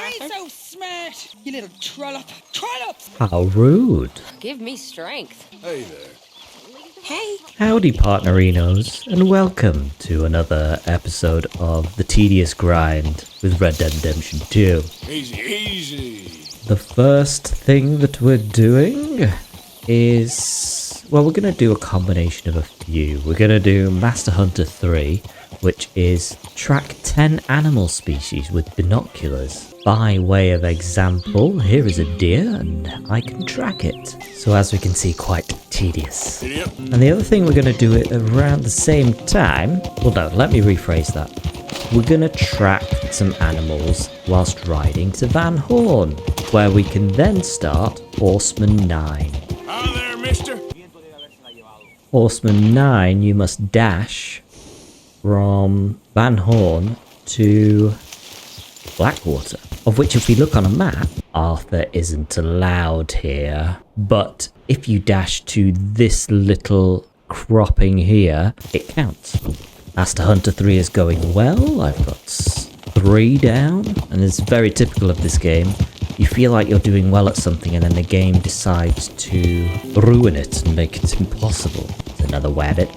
ain't so smart, you little trollop. Trollop! How rude. Give me strength. Hey there. Hey. Howdy, partnerinos, and welcome to another episode of The Tedious Grind with Red Dead Redemption 2. Easy, easy. The first thing that we're doing is, well, we're going to do a combination of a few. We're going to do Master Hunter 3, which is track 10 animal species with binoculars. By way of example, here is a deer and I can track it. So as we can see, quite tedious. Yep. And the other thing we're going to do it around the same time, well no, let me rephrase that. We're going to track some animals whilst riding to Van Horn, where we can then start Horseman 9. Hi there, mister. Horseman 9, you must dash from Van Horn to Blackwater, of which if we look on a map, Arthur isn't allowed here. But if you dash to this little cropping here, it counts. Master Hunter 3 is going well. I've got 3 down, and it's very typical of this game. You feel like you're doing well at something and then the game decides to ruin it and make it impossible. There's another wabbit.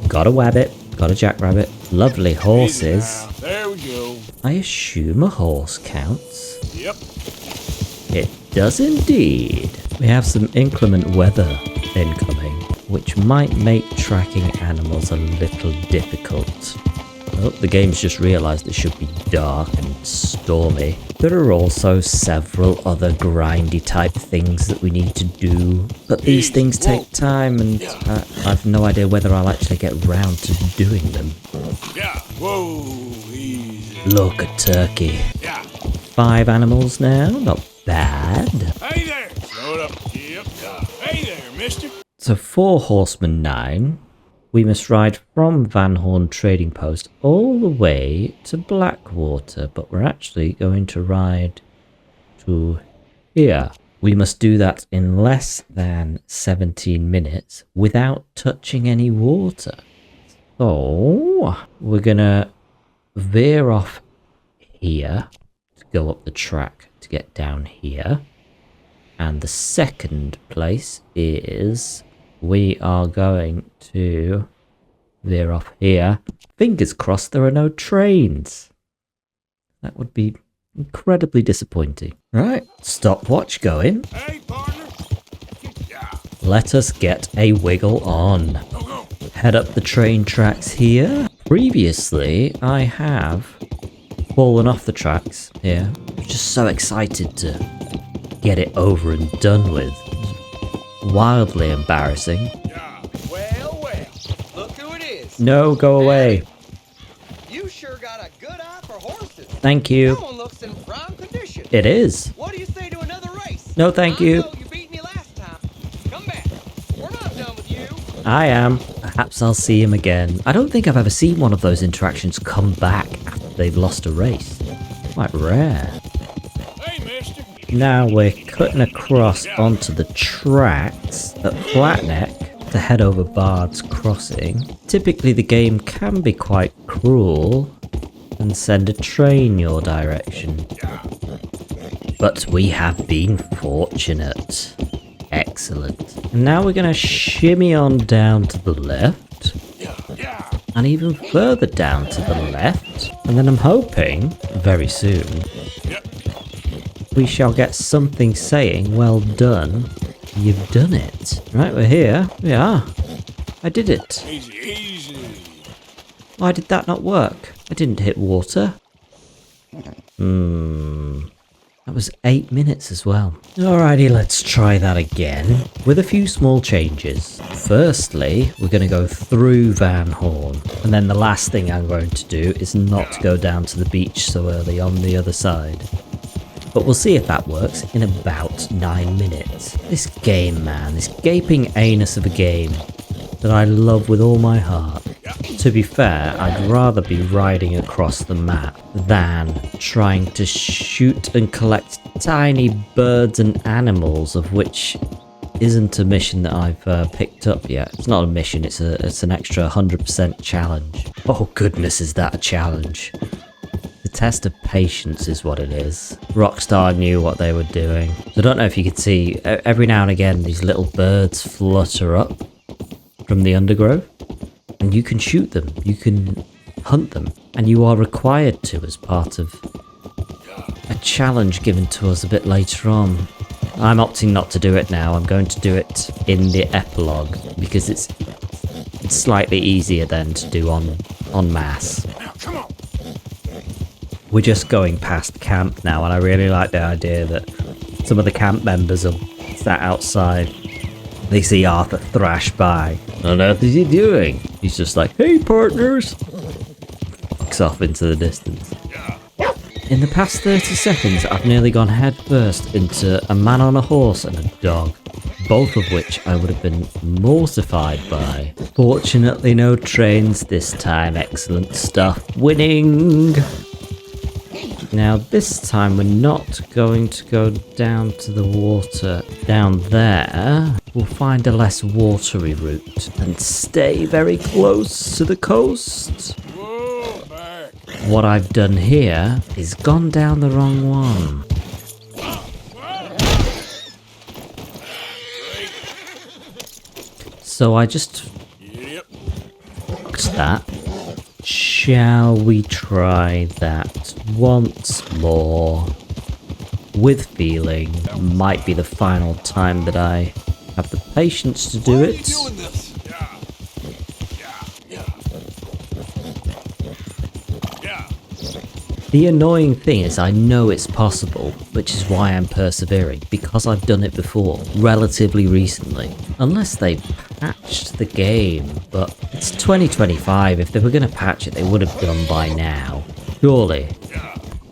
Got a wabbit. Got a jackrabbit. Lovely horses. There we go. I assume a horse counts. Yep. It does indeed. We have some inclement weather incoming, which might make tracking animals a little difficult. Oh, the game's just realised it should be dark and stormy. There are also several other grindy type things that we need to do, but these things take time and I've no idea whether I'll actually get round to doing them. Yeah. Whoa. Easy. Look at Turkey. Yeah. 5 animals now, not bad. Hey there. Slow it up. Yep. Hey there, mister. So for Horseman 9, we must ride from Van Horn Trading Post all the way to Blackwater, but we're actually going to ride to here. We must do that in less than 17 minutes without touching any water. So we're gonna veer off here to go up the track to get down here. And the second place is we are going to veer off here. Fingers crossed there are no trains. That would be incredibly disappointing. Right, stopwatch going. Hey, partner. Yeah. Let us get a wiggle on. Go, go. Head up the train tracks here. Previously, I have fallen off the tracks here. I'm just so excited to get it over and done with. Wildly embarrassing. Yeah. Well, look who it is. No, go away. You sure got a good eye for horses. Thank you. That one looks in prime condition. It is. What do you say to another race? No, thank you. I know you beat me last time. Come back. We're not done with you. I am. Perhaps I'll see him again. I don't think I've ever seen one of those interactions come back after they've lost a race. Quite rare. Hey, mister. Now we're cutting across onto the tracks at Flatneck to head over Bard's Crossing. Typically the game can be quite cruel and send a train your direction. But we have been fortunate. Excellent. And now we're going to shimmy on down to the left. Yeah. And even further down to the left. And then I'm hoping, very soon, Yep. we shall get something saying, well done, you've done it. Right, we're here. We are. I did it. Easy, easy. Why did that not work? I didn't hit water. That was 8 minutes as well. Alrighty, let's try that again with a few small changes. Firstly, we're going to go through Van Horn. And then the last thing I'm going to do is not go down to the beach so early on the other side. But we'll see if that works in about 9 minutes. This game, man, this gaping anus of a game that I love with all my heart. To be fair, I'd rather be riding across the map than trying to shoot and collect tiny birds and animals, of which isn't a mission that I've picked up yet. It's not a mission, it's an extra 100% challenge. Oh goodness, is that a challenge. The test of patience is what it is. Rockstar knew what they were doing. So I don't know if you could see, every now and again these little birds flutter up from the undergrowth. And you can shoot them, you can hunt them. And you are required to as part of a challenge given to us a bit later on. I'm opting not to do it now. I'm going to do it in the epilogue because it's slightly easier then to do on mass. Now, come on. We're just going past camp now, and I really like the idea that some of the camp members are sat outside. They see Arthur thrash by. What on earth is he doing? He's just like, hey partners! Fucks off into the distance. In the past 30 seconds, I've nearly gone headfirst into a man on a horse and a dog, both of which I would have been mortified by. Fortunately, no trains this time. Excellent stuff. Winning! Now, this time we're not going to go down to the water down there. We'll find a less watery route and stay very close to the coast. Whoa, back. What I've done here is gone down the wrong one. So I just Yep. fucked that. Shall we try that once more? With feeling. Might be the final time that I have the patience to do Why are you it. doing this? Yeah. The annoying thing is I know it's possible, which is why I'm persevering, because I've done it before, relatively recently. Unless they patched the game, but it's 2025, if they were going to patch it they would have done by now. Surely.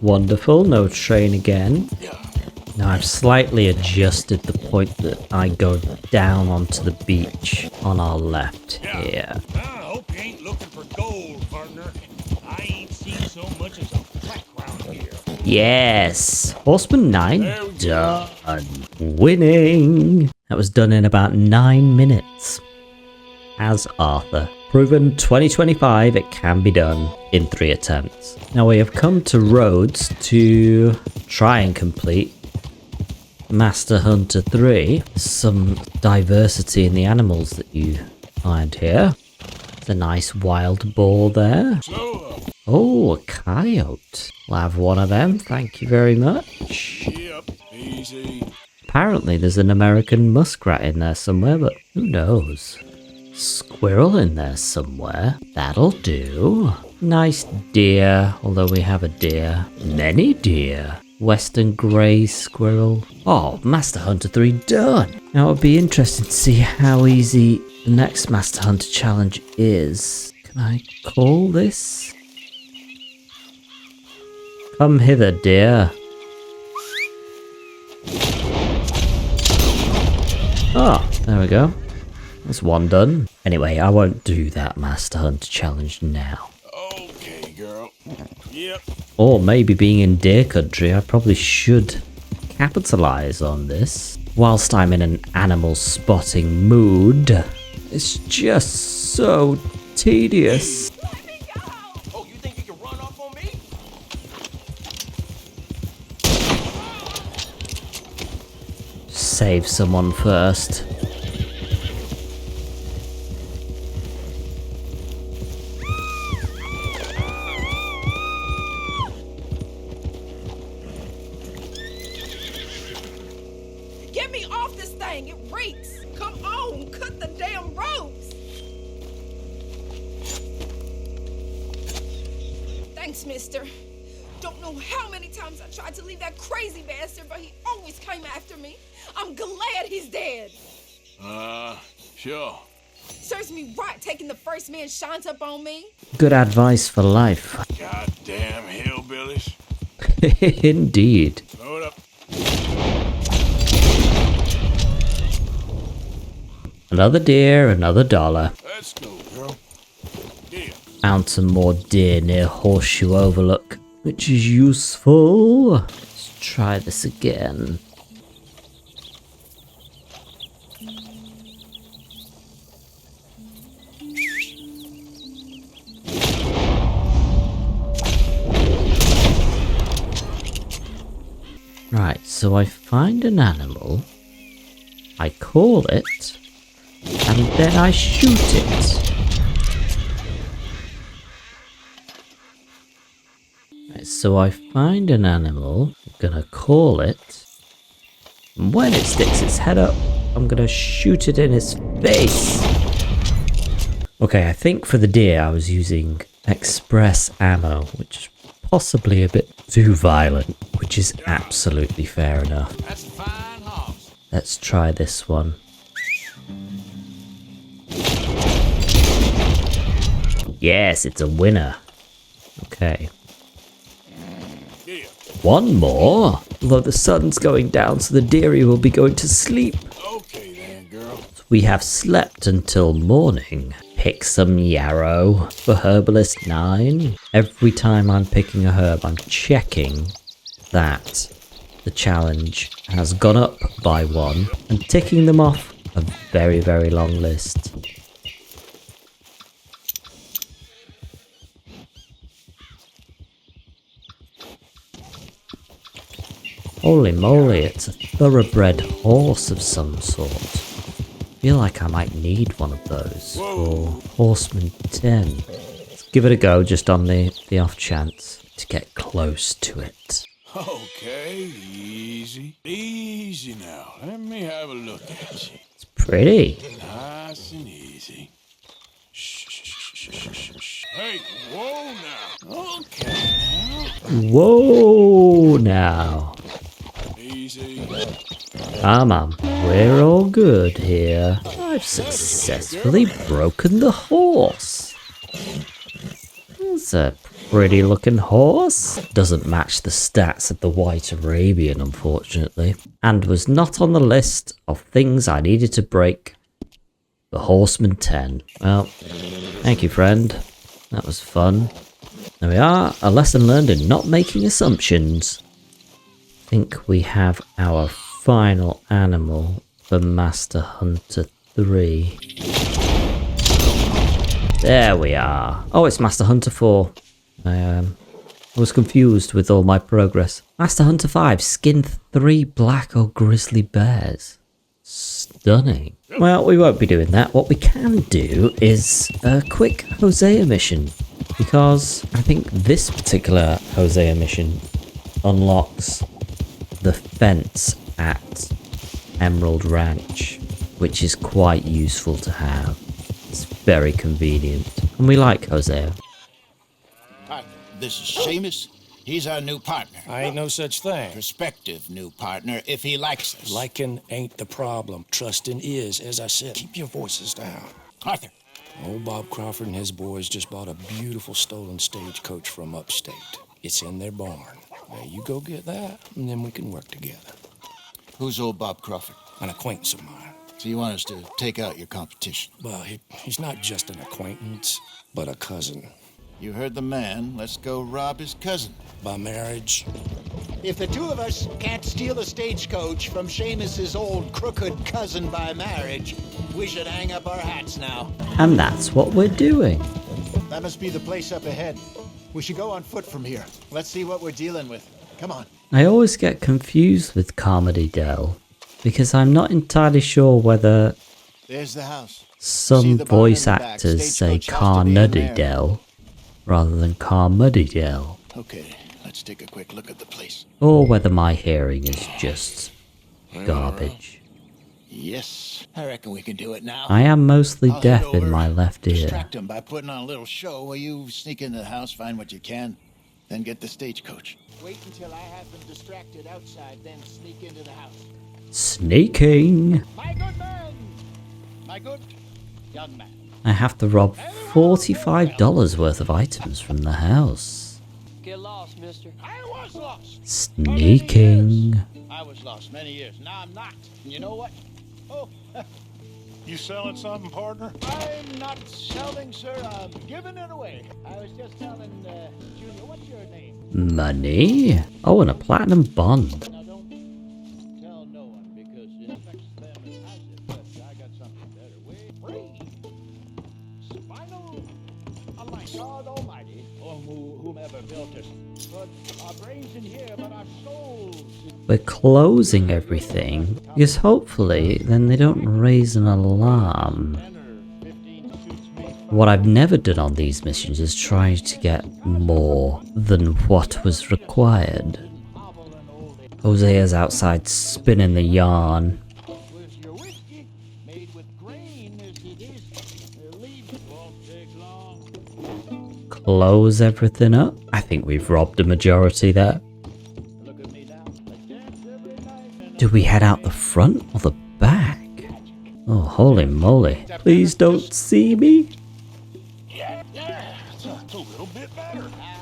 Wonderful, no train again. Now I've slightly adjusted the point that I go down onto the beach on our left here. I hope you ain't looking for gold, partner. I ain't seen so much as a crack round here. Yes! Horseman 9 There we done. Winning! That was done in about 9 minutes. As Arthur. Proven 2025, it can be done in 3 attempts. Now we have come to Rhodes to try and complete Master Hunter 3. Some diversity in the animals that you find here. There's a nice wild boar there. Slow up. Oh, a coyote. We'll have one of them, thank you very much. Yep. Easy. Apparently there's an American muskrat in there somewhere, but who knows? Squirrel in there somewhere. That'll do. Nice deer, although we have a deer. Many deer. Western grey squirrel. Oh, Master Hunter 3 done. Now it would be interesting to see how easy the next Master Hunter challenge is. Can I call this? Come hither, dear. Oh, there we go. That's one done. Anyway, I won't do that Master Hunter challenge now. Okay, girl. Yep. Or maybe being in deer country, I probably should capitalize on this. Whilst I'm in an animal spotting mood. It's just so tedious. Oh, you think you can run off on me? Save someone first. Get me off this thing! It reeks! Come on! Cut the damn ropes! Thanks, mister. Don't know how many times I tried to leave that crazy bastard, but he always came after me. I'm glad he's dead. Sure. Serves me right taking the first man shines up on me. Good advice for life. Goddamn hillbillies. Indeed. Throw it up. Another deer, another dollar. Let's go, girl. Yeah. Found some more deer near Horseshoe Overlook, which is useful. Let's try this again. Right, so I find an animal, I call it, and then I shoot it. Right, so I find an animal, I'm gonna call it, and when it sticks its head up, I'm gonna shoot it in its face. Okay, I think for the deer I was using express ammo, which is possibly a bit too violent, which is absolutely fair enough. That's a fine horse. Let's try this one. Yes, it's a winner. Okay. Yeah. One more. Although the sun's going down, so the dearie will be going to sleep. Okay then, girl. We have slept until morning. Pick some yarrow for Herbalist 9. Every time I'm picking a herb, I'm checking that the challenge has gone up by 1 and ticking them off a very, very long list. Holy moly, it's a thoroughbred horse of some sort. I feel like I might need one of those for Horseman 10. Let's give it a go just on the off chance to get close to it. Okay, easy. Easy now. Let me have a look at you. It's pretty. Nice and easy. Shh, shh, shh, shh, shh, shh. Hey, whoa now. Okay now. Whoa now. Easy. Come on, we're all good here. I've successfully broken the horse. It's a pretty looking horse. Doesn't match the stats of the White Arabian, unfortunately. And was not on the list of things I needed to break. The Horseman 10. Well, thank you, friend. That was fun. There we are. A lesson learned in not making assumptions. I think we have our final animal for Master Hunter 3. There we are. Oh, it's Master Hunter 4. I was confused with all my progress. Master Hunter 5, skin 3 black or grizzly bears. Stunning. Well, we won't be doing that. What we can do is a quick Hosea mission. Because I think this particular Hosea mission unlocks the fence at Emerald Ranch, which is quite useful to have. It's very convenient, and we like Hosea. Partner, this is Seamus. He's our new partner. I ain't no such thing. Prospective new partner, if he likes us. Liking ain't the problem. Trusting is. As I said, keep your voices down. Arthur. Old Bob Crawford and his boys just bought a beautiful stolen stagecoach from upstate. It's in their barn. Now you go get that, and then we can work together. Who's old Bob Crawford? An acquaintance of mine. So you want us to take out your competition? Well, he's not just an acquaintance, but a cousin. You heard the man. Let's go rob his cousin. By marriage. If the two of us can't steal a stagecoach from Seamus's old crooked cousin by marriage, we should hang up our hats now. And that's what we're doing. That must be the place up ahead. We should go on foot from here. Let's see what we're dealing with. Come on. I always get confused with Carmody Dell, because I'm not entirely sure whether There's the house. some See the barn voice in the back? actors say Stagecoach has to be in Carnuddy there. Dell rather than Carmuddy Dell, Okay, let's take a quick look at the place. or whether my hearing is just garbage. Yes, I reckon we can do it now. I am mostly I'll head deaf in over, my left ear. Distract him by putting on a little show while you sneak into the house, find what you can, then get the stagecoach. Wait until I have them distracted outside, then sneak into the house. Sneaking! My good man! My good young man. I have to rob $45 worth of items from the house. Get lost, mister. I was lost. Sneaking. I was lost many years. Now I'm not. And you know what? Oh, You selling something, partner? I'm not selling, sir. I'm giving it away. I was just telling Junior, what's your name? Money? Oh, and a platinum bond. Now don't tell no one because it affects them and has it. But I got something better. Way free. Spinal. Unlike God Almighty or whomever built us. But our brains We're closing everything because hopefully then they don't raise an alarm. What I've never done on these missions is try to get more than what was required. Hosea's outside spinning the yarn. Close everything up. I think we've robbed a majority there. Do we head out the front or the back? Oh, holy moly. Please don't see me.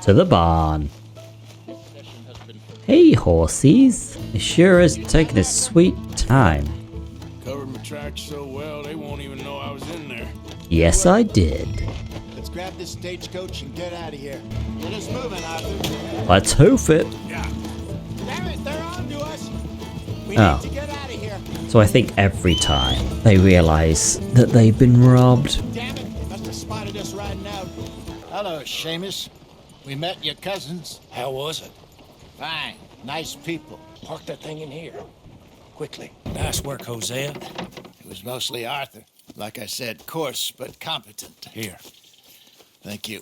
To the barn. Hey, horsies. It sure is taking a sweet time. Covered my tracks so well, they won't even know I was in there. Yes, I did. Let's grab this stagecoach and get out of here. Get us moving, Arthur. Let's hoof it. Damn it, they're on to us. We Oh. need to get out of here. So I think every time they realise that they've been robbed. Damn it, they must have spotted us riding out. Hello, Seamus. We met your cousins. How was it? Fine. Nice people. Park that thing in here. Quickly. Nice work, Hosea. It was mostly Arthur. Like I said, coarse but competent. Here. Thank you.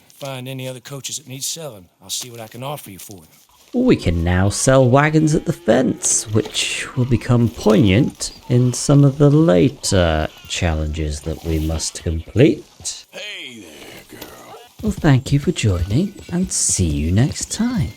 Find any other coaches that need selling. I'll see what I can offer you for them. We can now sell wagons at the fence, which will become poignant in some of the later challenges that we must complete. Hey there, girl. Well, thank you for joining, and see you next time.